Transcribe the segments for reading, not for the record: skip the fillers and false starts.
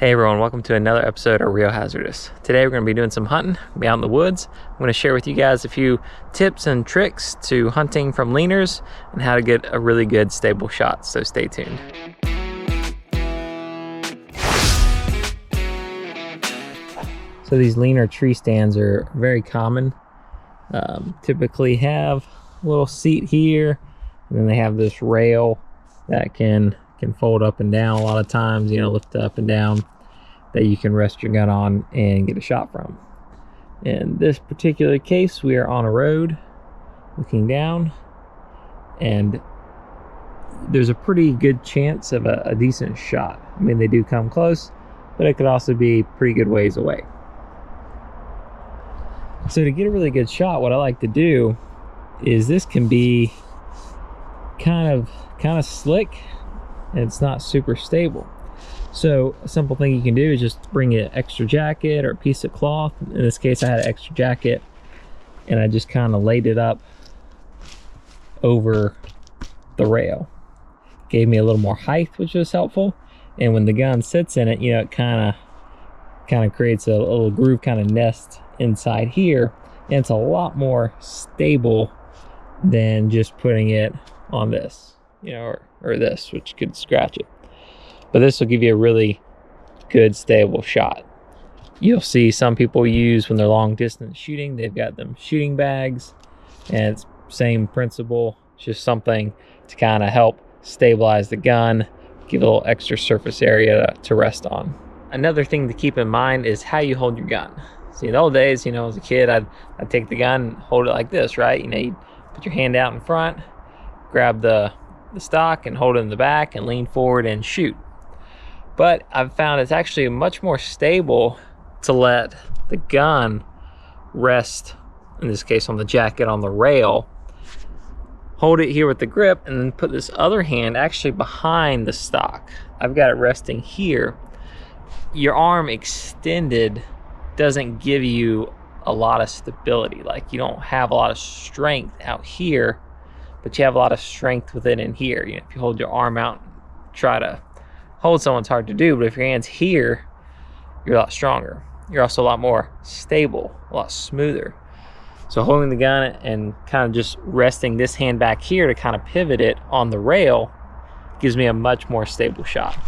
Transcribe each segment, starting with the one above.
Hey everyone, welcome to another episode of Real Hazardous. Today we're going to be doing some hunting. We'll be out in the woods. I'm going to share with you guys a few tips and tricks to hunting from leaners and how to get a really good stable shot, so stay tuned. So these leaner tree stands are very common. Typically have a little seat here, and then they have this rail that can fold up and down a lot of times, lift up and down, that you can rest your gun on and get a shot from. In this particular case, we are on a road looking down, and there's a pretty good chance of a decent shot. I mean, they do come close, but it could also be pretty good ways away. So to get a really good shot, what I like to do is, this can be kind of slick, and it's not super stable. So a simple thing you can do is just bring an extra jacket or a piece of cloth. In this case, I had an extra jacket, and I just kind of laid it up over the rail. Gave me a little more height, which was helpful. And when the gun sits in it, it kind of creates a little groove, kind of nest inside here, and it's a lot more stable than just putting it on this, or this, which could scratch it. But this will give you a really good stable shot. You'll see some people use, when they're long distance shooting, they've got them shooting bags, and it's same principle. It's just something to kind of help stabilize the gun, give a little extra surface area to rest on. Another thing to keep in mind is how you hold your gun. See, in the old days, as a kid, I'd take the gun and hold it like this, right? You'd put your hand out in front, grab the stock and hold it in the back and lean forward and shoot. But I've found it's actually much more stable to let the gun rest, in this case on the jacket, on the rail, hold it here with the grip, and then put this other hand actually behind the stock. I've got it resting here. Your arm extended doesn't give you a lot of stability. Like, you don't have a lot of strength out here, but you have a lot of strength with it in here. If you hold your arm out and try to hold someone, it's hard to do, but if your hand's here, you're a lot stronger. You're also a lot more stable, a lot smoother. So holding the gun and kind of just resting this hand back here to kind of pivot it on the rail gives me a much more stable shot.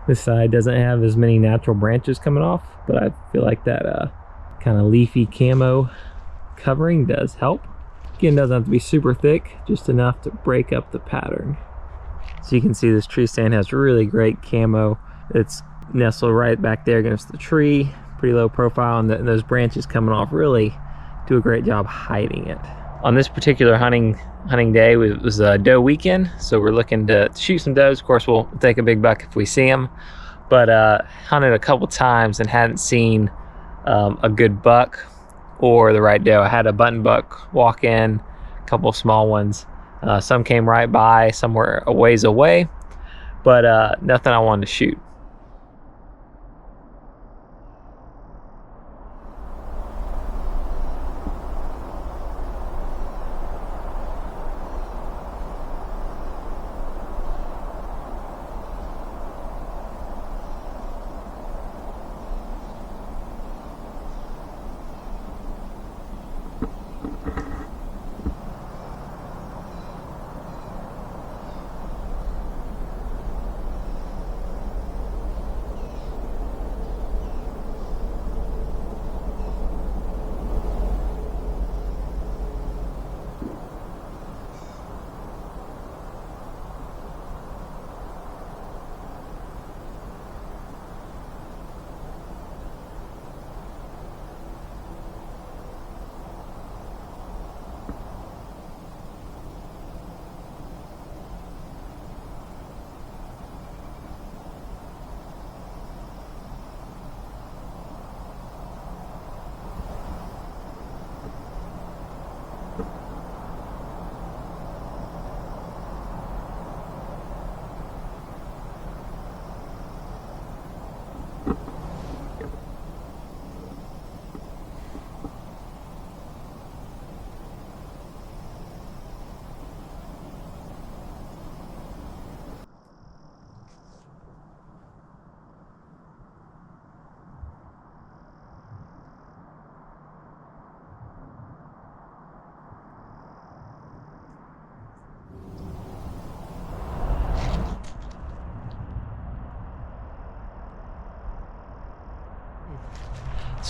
This side doesn't have as many natural branches coming off, but I feel like that kind of leafy camo covering does help. Again, doesn't have to be super thick, just enough to break up the pattern. So you can see this tree stand has really great camo. It's nestled right back there against the tree, pretty low profile, and those branches coming off really do a great job hiding it. On this particular hunting day, it was a Doe Weekend, so we're looking to shoot some does. Of course, we'll take a big buck if we see them, but hunted a couple times and hadn't seen a good buck or the right doe. I had a button buck walk in, a couple of small ones. Some came right by, some were a ways away, but nothing I wanted to shoot.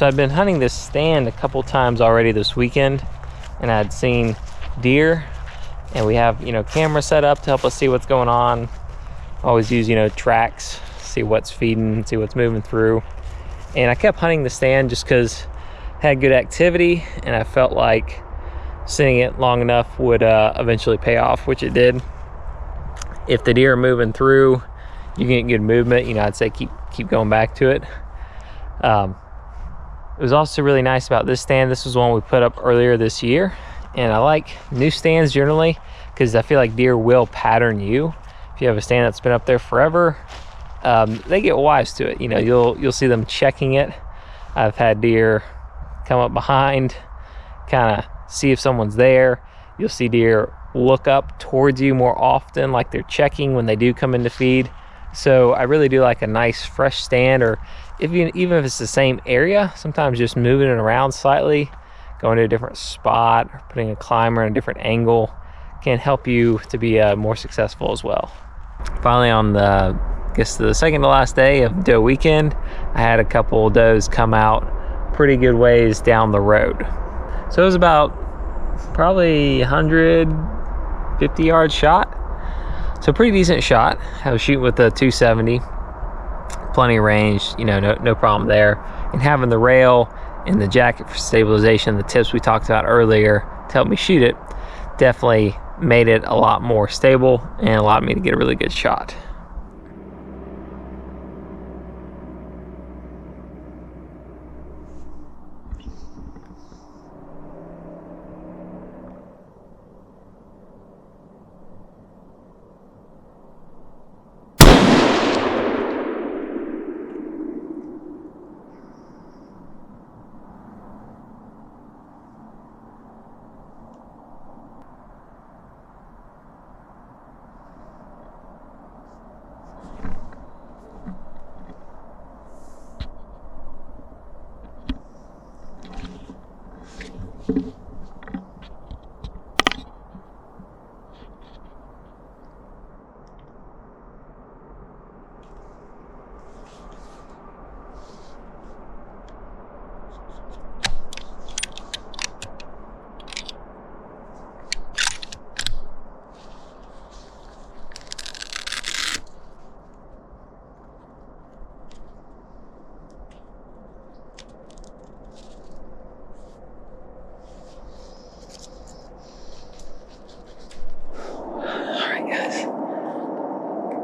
So I've been hunting this stand a couple times already this weekend, and I'd seen deer, and we have, you know, camera set up to help us see what's going on. Always use, you know, tracks, see what's feeding, see what's moving through. And I kept hunting the stand just because I had good activity, and I felt like sitting it long enough would eventually pay off, which it did. If the deer are moving through, you get good movement, you know, I'd say keep going back to it. It was also really nice about this stand. This was one we put up earlier this year, and I like new stands generally because I feel like deer will pattern you. If you have a stand that's been up there forever, they get wise to it. You know, you'll see them checking it. I've had deer come up behind, kind of see if someone's there. You'll see deer look up towards you more often, like they're checking when they do come in to feed. So I really do like a nice fresh stand, or even if it's the same area, sometimes just moving it around slightly, going to a different spot, or putting a climber in a different angle can help you to be more successful as well. Finally, on the, I guess the second to last day of Doe Weekend, I had a couple does come out pretty good ways down the road. So it was about probably 150 yard shot. So pretty decent shot. I was shooting with a 270, plenty of range, you know, no problem there. And having the rail and the jacket for stabilization, the tips we talked about earlier to help me shoot it, definitely made it a lot more stable and allowed me to get a really good shot.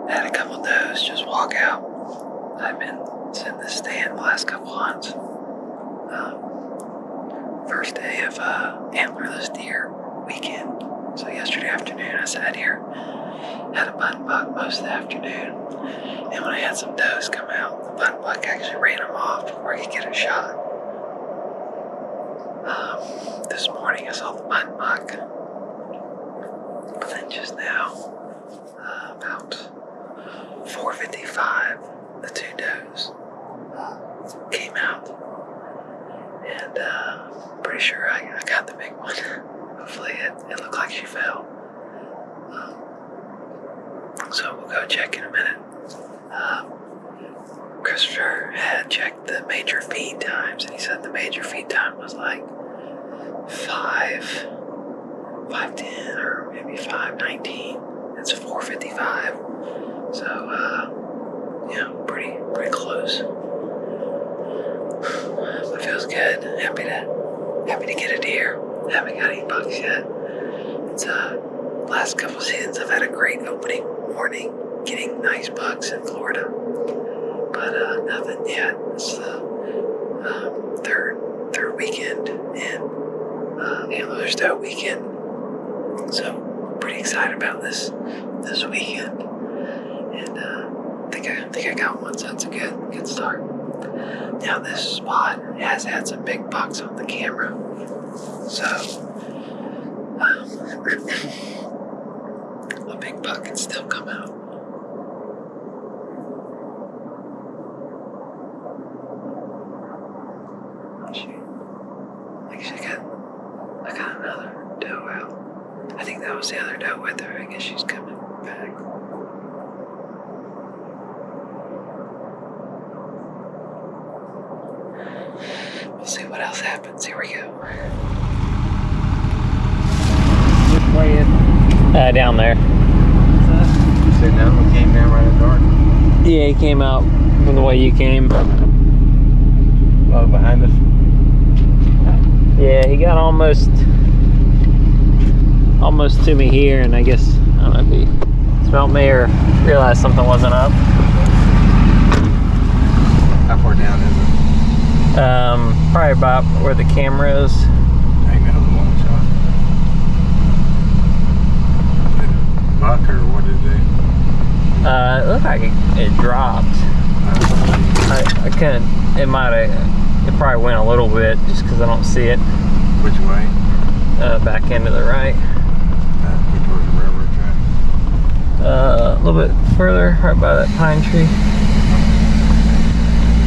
Had a couple does just walk out. I've been sitting in this stand the last couple hunts. First day of antlerless deer weekend. So yesterday afternoon I sat here, had a button buck most of the afternoon, and when I had some does come out, the button buck actually ran them off before I could get a shot. This morning I saw the button buck, but then just now, about 4:55, the two does came out, and pretty sure I got the big one. Hopefully it looked like she fell. So we'll go check in a minute. Christopher had checked the major feed times, and he said the major feed time was like 5:10 or maybe 5:19. It's 4:55. So yeah, pretty close. It feels good. Happy to get a deer. Haven't got any bucks yet. It's last couple seasons I've had a great opening morning getting nice bucks in Florida, but nothing yet. It's the third weekend in Antlerless Doe Weekend, so pretty excited about this weekend, and I think I got one, so that's a good start. Now this spot has had some big bucks on the camera, so a big buck can still come out. Actually, I got another doe out. I think that was the other doe with her. I guess she's coming back. We'll see what else happens. Here we go. Which way is it? Down there. You said that one came down right at dark? Yeah, he came out from the way you came. Oh, behind us? Yeah, he got almost to me here, and I guess, I don't know if he smelled me or realized something wasn't up. How far down is it? Probably about where the camera is. Dang, that was a long shot. Did it buck or what did it do? It looked like it dropped. I couldn't, it probably went a little bit just because I don't see it. Which way? Back into the right. Towards the railroad track. A little bit further, right by that pine tree. I'm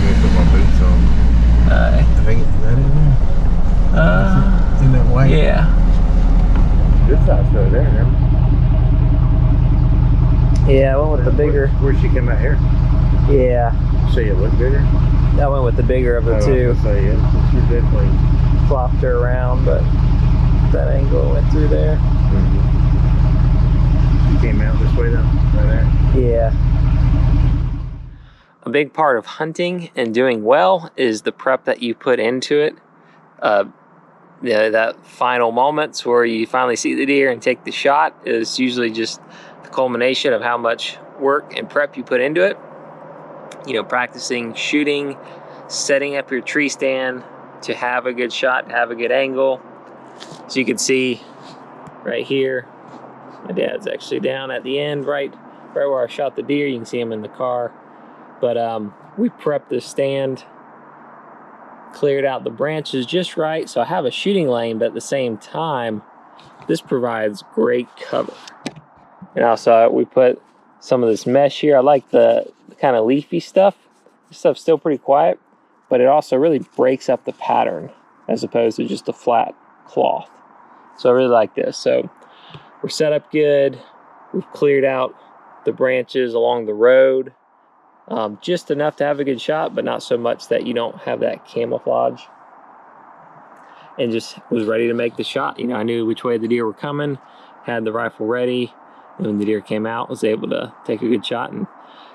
gonna put my boots on. I think, is that in there? In that way? Yeah. Good size though there, remember? Yeah, I went with the bigger. Where'd she come out here? Yeah. See it look bigger? I went with the bigger of the two. Say it. She definitely Flopped her around, but that angle went through there. She came out this way though, right there. Yeah. A big part of hunting and doing well is the prep that you put into it. That final moments where you finally see the deer and take the shot is usually just the culmination of how much work and prep you put into it. You know, practicing shooting, setting up your tree stand to have a good shot, have a good angle. So you can see right here, my dad's actually down at the end, right where I shot the deer. You can see him in the car. But we prepped the stand, cleared out the branches just right, so I have a shooting lane, but at the same time, this provides great cover. And also we put some of this mesh here. I like the kind of leafy stuff. This stuff's still pretty quiet, but it also really breaks up the pattern as opposed to just a flat cloth. So I really like this. So we're set up good. We've cleared out the branches along the road. Just enough to have a good shot, but not so much that you don't have that camouflage. And just was ready to make the shot. You know, I knew which way the deer were coming, had the rifle ready, and when the deer came out, was able to take a good shot and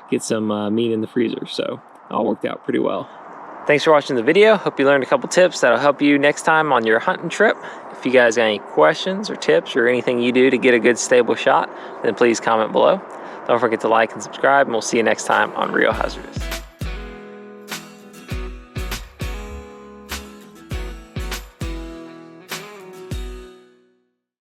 get some meat in the freezer. So it all worked out pretty well. Thanks for watching the video. Hope you learned a couple tips that'll help you next time on your hunting trip. If you guys got any questions or tips or anything you do to get a good stable shot, then please comment below. Don't forget to like and subscribe, and we'll see you next time on Real Hazardous.